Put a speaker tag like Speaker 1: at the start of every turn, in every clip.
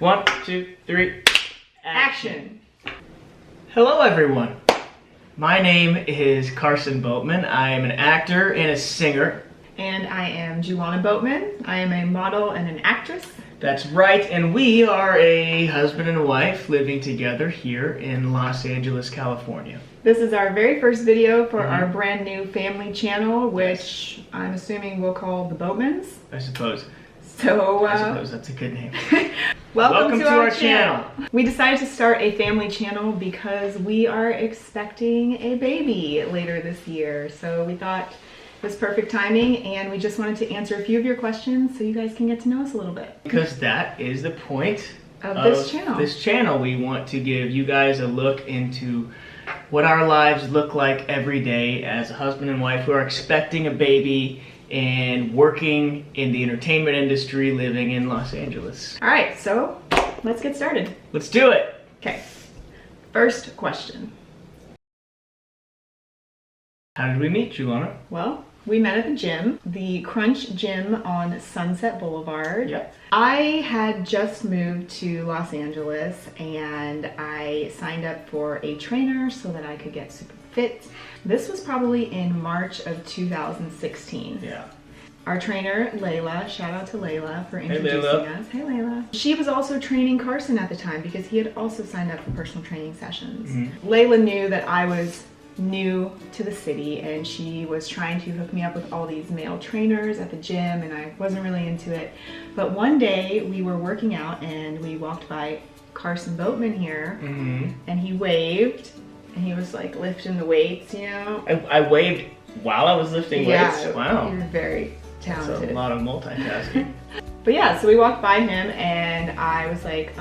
Speaker 1: 1, 2, 3,
Speaker 2: Action!
Speaker 1: Hello everyone. My name is Carson Boatman. I am an actor and a singer.
Speaker 2: And I am Julana Boatman. I am a model and an actress.
Speaker 1: That's right, and we are a husband and wife living together here in Los Angeles, California.
Speaker 2: This is our very first video for our brand new family channel, which I'm assuming we'll call the Boatmans.
Speaker 1: I suppose.
Speaker 2: So,
Speaker 1: I suppose that's a good name.
Speaker 2: Welcome to our channel. We decided to start a family channel because we are expecting a baby later this year. So we thought it was perfect timing, and we just wanted to answer a few of your questions so you guys can get to know us a little bit.
Speaker 1: Because that is the point
Speaker 2: of this channel.
Speaker 1: This channel, we want to give you guys a look into what our lives look like every day as a husband and wife who are expecting a baby and working in the entertainment industry, living in Los Angeles.
Speaker 2: All right, so let's get started.
Speaker 1: Let's do it.
Speaker 2: Okay, first question.
Speaker 1: How did we meet, Julana?
Speaker 2: Well, we met at the gym, the Crunch Gym on Sunset Boulevard.
Speaker 1: Yep.
Speaker 2: I had just moved to Los Angeles and I signed up for a trainer so that I could get super fit. This was probably in March of 2016.
Speaker 1: Yeah.
Speaker 2: Our trainer, Layla, shout out to Layla for introducing us. Hey Layla. She was also training Carson at the time because he had also signed up for personal training sessions. Layla knew that I was new to the city and she was trying to hook me up with all these male trainers at the gym, and I wasn't really into it. But one day we were working out and we walked by Carson Boatman here, and he waved and he was like lifting the weights, you know.
Speaker 1: I waved while I was lifting weights? Wow.
Speaker 2: You're very talented.
Speaker 1: That's a lot of multitasking.
Speaker 2: But yeah, so we walked by him and I was like,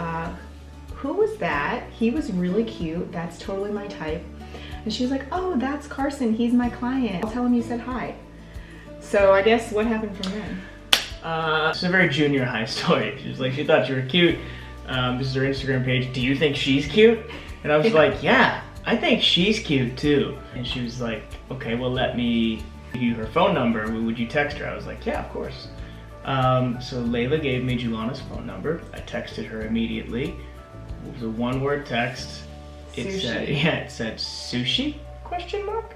Speaker 2: who was that? He was really cute. That's totally my type. And she was like, oh, that's Carson. He's my client. I'll tell him you said hi. So I guess what happened from then?
Speaker 1: It's a very junior high story. She was like, she thought you were cute. This is her Instagram page. Do you think she's cute? And I was like, yeah, I think she's cute too. And she was like, okay, well, let me give you her phone number. Would you text her? I was like, yeah, of course. So Layla gave me Julana's phone number. I texted her immediately. It was a one-word text. It said sushi? Question mark?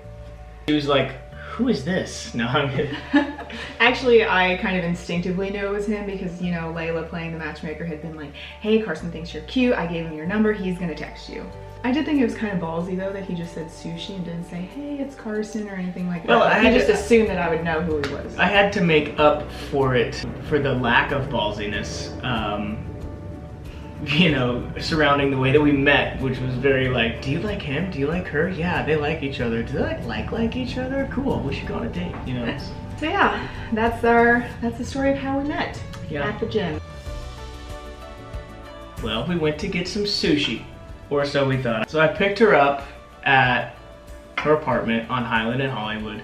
Speaker 1: She was like, who is this? No, I'm kidding.
Speaker 2: Actually, I kind of instinctively knew it was him because, you know, Layla playing the matchmaker had been like, hey, Carson thinks you're cute. I gave him your number. He's gonna text you. I did think it was kind of ballsy though that he just said sushi and didn't say, hey, it's Carson or anything like that.
Speaker 1: Well,
Speaker 2: I just assumed that I would know who he was.
Speaker 1: I had to make up for it, for the lack of ballsiness, you know, surrounding the way that we met, which was very like, do you like him? Do you like her? Yeah, they like each other. Do they like each other? Cool, we should go on a date, you know.
Speaker 2: So yeah, that's the story of how we met at the gym.
Speaker 1: Well, we went to get some sushi, or so we thought. So I picked her up at her apartment on Highland in Hollywood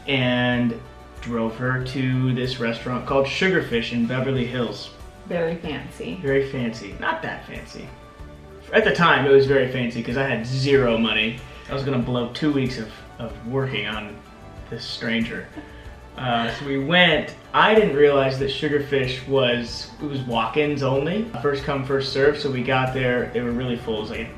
Speaker 1: and drove her to this restaurant called Sugarfish in Beverly Hills.
Speaker 2: Very fancy.
Speaker 1: Very fancy. Not that fancy. At the time, it was very fancy because I had zero money. I was gonna blow 2 weeks of working on this stranger. So we went. I didn't realize that Sugarfish was walk-ins only. First come, first serve. So we got there. They were really full. It was like a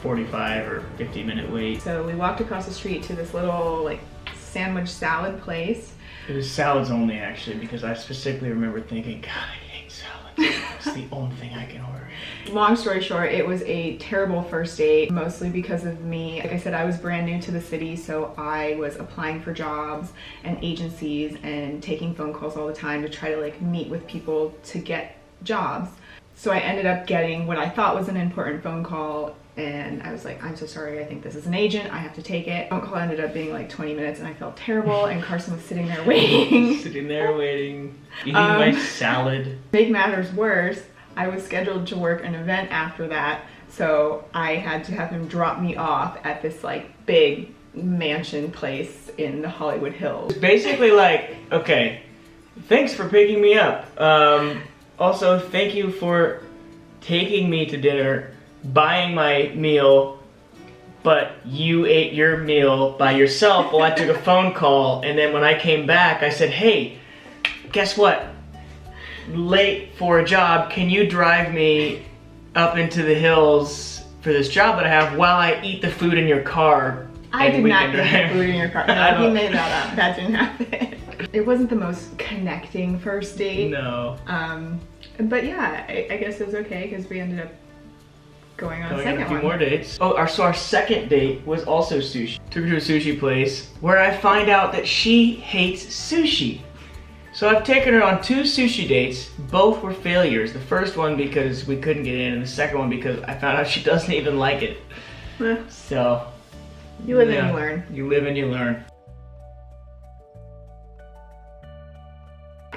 Speaker 1: 45 or 50-minute wait.
Speaker 2: So we walked across the street to this little like sandwich salad place.
Speaker 1: It was salads only actually, because I specifically remember thinking, God, I hate salads. It's the only thing I can order.
Speaker 2: Long story short, it was a terrible first date, mostly because of me. Like I said, I was brand new to the city, so I was applying for jobs and agencies and taking phone calls all the time to try to like meet with people to get jobs. So I ended up getting what I thought was an important phone call, and I was like, I'm so sorry, I think this is an agent, I have to take it. Phone call ended up being like 20 minutes and I felt terrible, and Carson was sitting there waiting.
Speaker 1: Sitting there waiting, eating my salad.
Speaker 2: Make matters worse, I was scheduled to work an event after that, so I had to have him drop me off at this like big mansion place in the Hollywood Hills.
Speaker 1: It's basically like, okay, thanks for picking me up. Also, thank you for taking me to dinner, buying my meal, but you ate your meal by yourself while I took a phone call, and then when I came back, I said, hey, guess what? late for a job. Can you drive me up into the hills for this job that I have while I eat the food in your car?
Speaker 2: I did not eat the food in your car. No, he made that up. That didn't happen. It wasn't the most connecting first date.
Speaker 1: No.
Speaker 2: But yeah, I guess it was okay because we ended up going on a second
Speaker 1: a few
Speaker 2: one.
Speaker 1: more dates. Oh, our second date was also sushi. Took her to a sushi place where I find out that she hates sushi. So I've taken her on 2 sushi dates. Both were failures. The first one because we couldn't get in, and the second one because I found out she doesn't even like it. So
Speaker 2: you live and you learn.
Speaker 1: You live and you learn.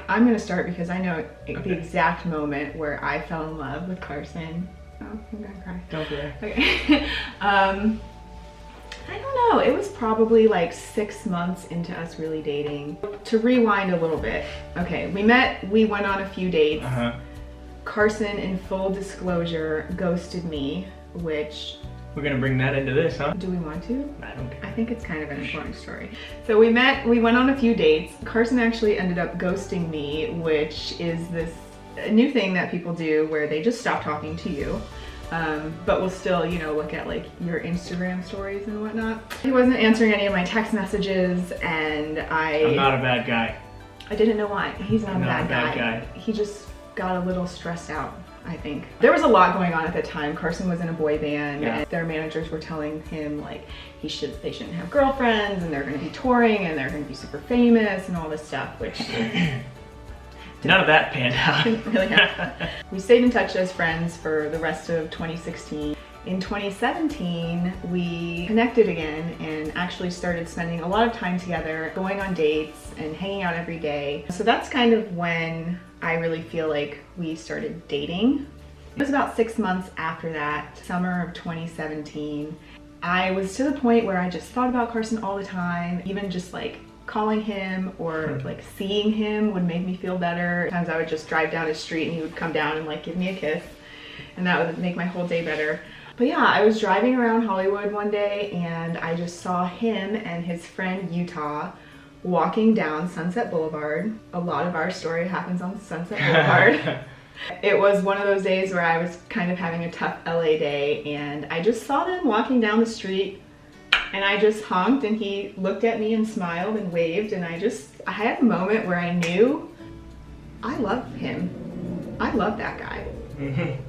Speaker 2: I'm gonna start because I know the exact moment where I fell in love with Carson. Oh, I'm gonna cry.
Speaker 1: Don't cry.
Speaker 2: Okay. I don't know. It was probably like 6 months into us really dating. To rewind a little bit. Okay, we met. We went on a few dates. Carson, in full disclosure, ghosted me, which.
Speaker 1: We're gonna bring that into this, huh?
Speaker 2: Do we want to?
Speaker 1: I don't care.
Speaker 2: I think it's kind of an important story. So we met, we went on a few dates. Carson actually ended up ghosting me, which is this new thing that people do where they just stop talking to you. But we'll still, you know, look at like your Instagram stories and whatnot. He wasn't answering any of my text messages, and
Speaker 1: I'm not a bad guy.
Speaker 2: I didn't know why. He's not a bad guy. He just got a little stressed out, I think. There was a lot going on at the time. Carson was in a boy band, and their managers were telling him like they shouldn't have girlfriends, and they're going to be touring, and they're going to be super famous, and all this stuff, which
Speaker 1: none of that panned out.
Speaker 2: Didn't really happen. We stayed in touch as friends for the rest of 2016. In 2017, we connected again and actually started spending a lot of time together, going on dates and hanging out every day. So that's kind of when I really feel like we started dating. It was about 6 months after that, summer of 2017. I was to the point where I just thought about Carson all the time, even just like calling him or like seeing him would make me feel better. Sometimes I would just drive down his street and he would come down and like give me a kiss, and that would make my whole day better. But yeah, I was driving around Hollywood one day and I just saw him and his friend Utah walking down Sunset Boulevard. A lot of our story happens on Sunset Boulevard. It was one of those days where I was kind of having a tough LA day, and I just saw them walking down the street, and I just honked, and he looked at me and smiled and waved, and I had a moment where I knew I love him. I love that guy. Mm-hmm.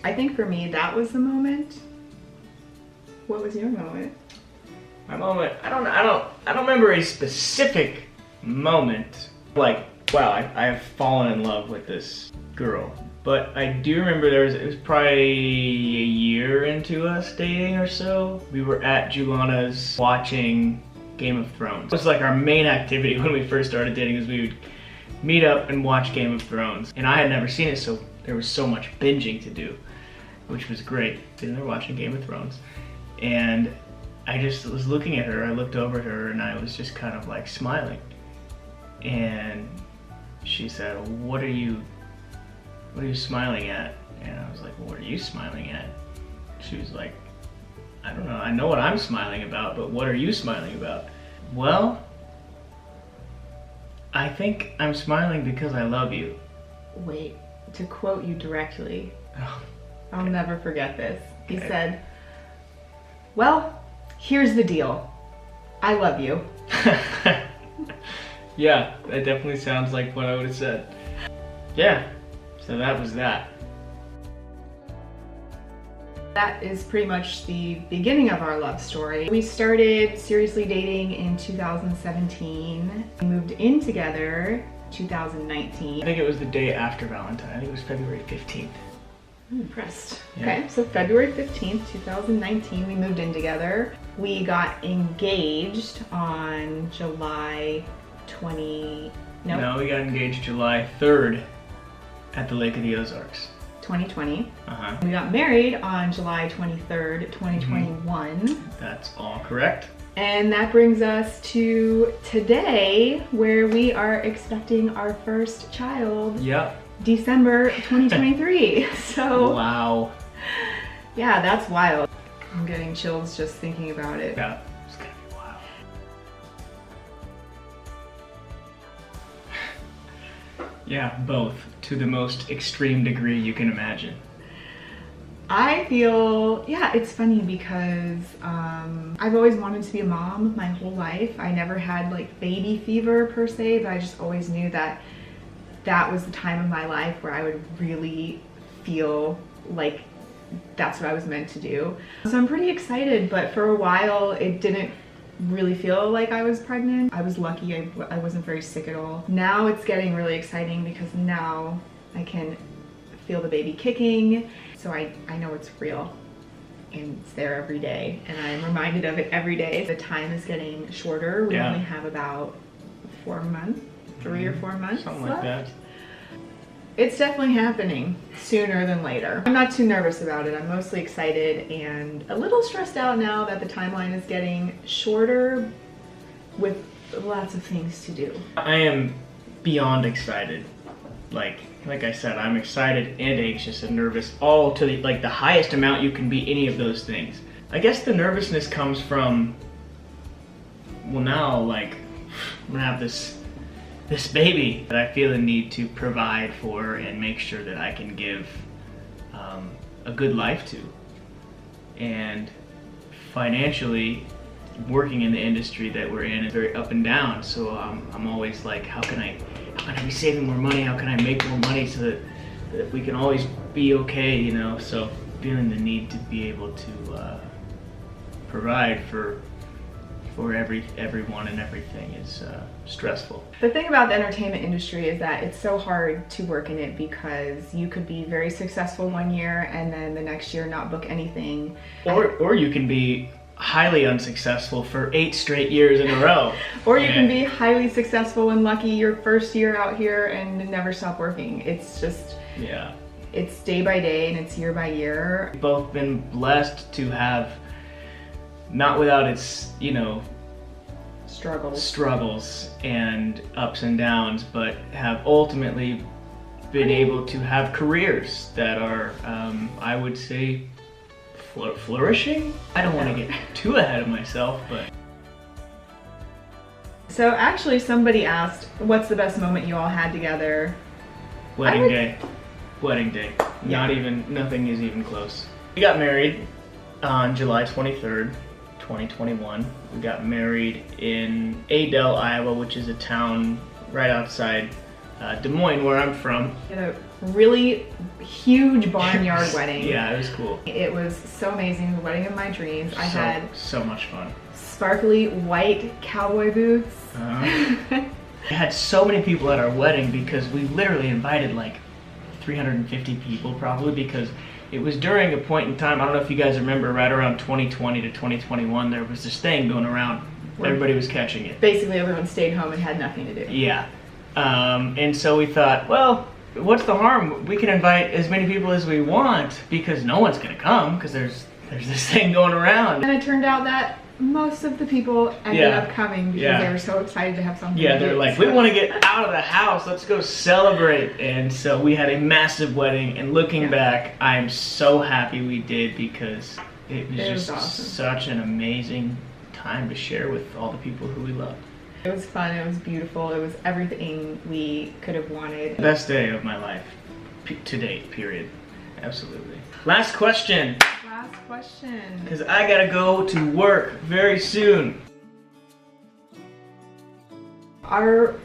Speaker 2: I think for me, that was the moment. What was your moment?
Speaker 1: My moment, I don't remember a specific moment. Like, wow, I have fallen in love with this girl. But I do remember it was probably a year into us dating or so. We were at Julana's watching Game of Thrones. It was like our main activity when we first started dating, is we would meet up and watch Game of Thrones. And I had never seen it, so there was so much binging to do, which was great. Sitting there watching Game of Thrones. And I just was looking at her, I looked over at her, and I was just kind of like smiling. And she said, what are you smiling at? And I was like, well, what are you smiling at? She was like, I don't know, I know what I'm smiling about, but what are you smiling about? Well, I think I'm smiling because I love you.
Speaker 2: Wait, to quote you directly,
Speaker 1: Oh,
Speaker 2: I'll never forget this. He said, well, here's the deal. I love you.
Speaker 1: Yeah, that definitely sounds like what I would have said. Yeah, so that was that.
Speaker 2: That is pretty much the beginning of our love story. We started seriously dating in 2017. We moved in together 2019.
Speaker 1: I think it was the day after Valentine. I think it was February 15th.
Speaker 2: I'm impressed.
Speaker 1: Yeah.
Speaker 2: Okay, so February 15th, 2019, we moved in together. We got engaged on July 20...
Speaker 1: No, we got engaged July 3rd at the Lake of the Ozarks.
Speaker 2: 2020.
Speaker 1: Uh-huh.
Speaker 2: We got married on July 23rd, 2021.
Speaker 1: That's all correct.
Speaker 2: And that brings us to today, where we are expecting our first child.
Speaker 1: Yep.
Speaker 2: December 2023. So
Speaker 1: wow.
Speaker 2: Yeah, that's wild. I'm getting chills just thinking about it.
Speaker 1: Yeah, it's gonna be wild. Yeah, both. to the most extreme degree you can imagine?
Speaker 2: I feel, yeah, it's funny because I've always wanted to be a mom my whole life. I never had like baby fever per se, but I just always knew that that was the time of my life where I would really feel like that's what I was meant to do. So I'm pretty excited, but for a while it didn't really feel like I was pregnant. I was lucky I wasn't very sick at all. Now it's getting really exciting because now I can feel the baby kicking. So I know it's real and it's there every day and I'm reminded of it every day. The time is getting shorter. We only have about 4 months, 3 or 4 months
Speaker 1: Something
Speaker 2: left.
Speaker 1: like that.
Speaker 2: It's definitely happening sooner than later. I'm not too nervous about it. I'm mostly excited and a little stressed out now that the timeline is getting shorter with lots of things to do.
Speaker 1: I am beyond excited. Like I said, I'm excited and anxious and nervous, all to the highest amount you can be any of those things. I guess the nervousness comes from, well, now like I'm gonna have this baby that I feel the need to provide for and make sure that I can give a good life to. And financially, working in the industry that we're in is very up and down. So I'm always like, how can I be saving more money? How can I make more money so that we can always be okay, you know? So feeling the need to be able to provide for everyone and everything is stressful.
Speaker 2: The thing about the entertainment industry is that it's so hard to work in it because you could be very successful one year and then the next year not book anything.
Speaker 1: Or you can be highly unsuccessful for 8 straight years in a row.
Speaker 2: Or you can be highly successful and lucky your first year out here and never stop working. It's just, it's day by day and it's year by year.
Speaker 1: We've both been blessed to have, not without its, you know, struggles and ups and downs, but have ultimately been able to have careers that are, I would say, flourishing? I don't want to get too ahead of myself, but...
Speaker 2: So actually somebody asked, what's the best moment you all had together?
Speaker 1: Wedding day. Nothing is even close. We got married on July 23rd, 2021. We got married in Adel, Iowa, which is a town right outside Des Moines, where I'm from.
Speaker 2: We had a really huge barnyard wedding.
Speaker 1: Yeah, it was cool.
Speaker 2: It was so amazing, the wedding of my dreams. I had
Speaker 1: so much fun.
Speaker 2: Sparkly white cowboy boots.
Speaker 1: We had so many people at our wedding because we literally invited like 350 people probably, because it was during a point in time, I don't know if you guys remember, right around 2020 to 2021, there was this thing going around. Everybody was catching it.
Speaker 2: Basically everyone stayed home and had nothing to do.
Speaker 1: Yeah. And so we thought, well, what's the harm? We can invite as many people as we want because no one's going to come because there's this thing going around.
Speaker 2: And it turned out that most of the people ended up coming because they were so excited to have something to do.
Speaker 1: They're like, we want to get out of the house. Let's go celebrate. And so we had a massive wedding. And looking back, I'm so happy we did because it was just
Speaker 2: awesome.
Speaker 1: Such an amazing time to share with all the people who we loved.
Speaker 2: It was fun, it was beautiful, it was everything we could have wanted.
Speaker 1: Best day of my life to date, period. Absolutely. Last question.
Speaker 2: Last question.
Speaker 1: Because I gotta go to work very soon.
Speaker 2: Our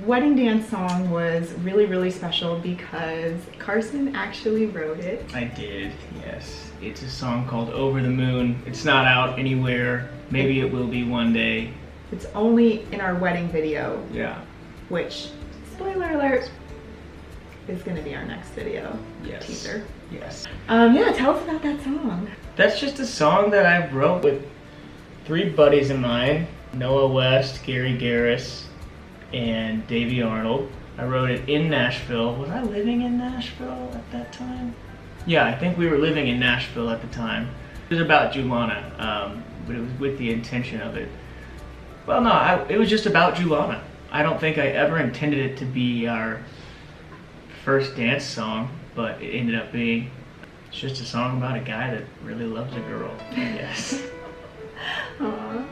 Speaker 2: wedding dance song was really, really special because Carson actually wrote it.
Speaker 1: I did, yes. It's a song called Over the Moon. It's not out anywhere. Maybe it will be one day.
Speaker 2: It's only in our wedding video.
Speaker 1: Yeah.
Speaker 2: Which, spoiler alert, is going to be our next video.
Speaker 1: Yes.
Speaker 2: Teaser.
Speaker 1: Yes.
Speaker 2: Yeah, tell us about that song.
Speaker 1: That's just a song that I wrote with 3 buddies of mine, Noah West, Gary Garris, and Davey Arnold. I wrote it in Nashville. Was I living in Nashville at that time? Yeah, I think we were living in Nashville at the time. It was about Julana, but it was with the intention of it. Well, no, it was just about Julana. I don't think I ever intended it to be our first dance song, but it ended up being. It's just a song about a guy that really loves a girl, I guess.
Speaker 2: Aww.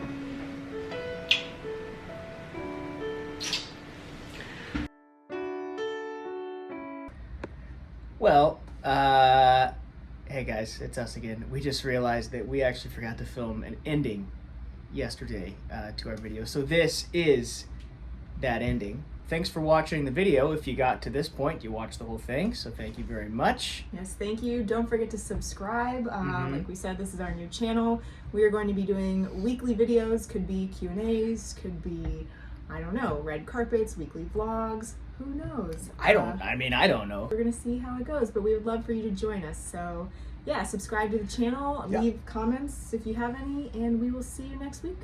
Speaker 3: Well, hey guys, it's us again. We just realized that we actually forgot to film an ending yesterday to our video. So this is that ending. Thanks for watching the video. If you got to this point, you watched the whole thing, so thank you very much.
Speaker 2: Yes, thank you. Don't forget to subscribe. Like we said, this is our new channel. We are going to be doing weekly videos. Could be Q&As, could be, I don't know, red carpets, weekly vlogs. Who knows?
Speaker 3: I don't know.
Speaker 2: We're going to see how it goes, but we would love for you to join us. So, yeah, subscribe to the channel, leave comments if you have any, and we will see you next week.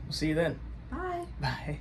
Speaker 3: We'll see you then.
Speaker 2: Bye.
Speaker 3: Bye.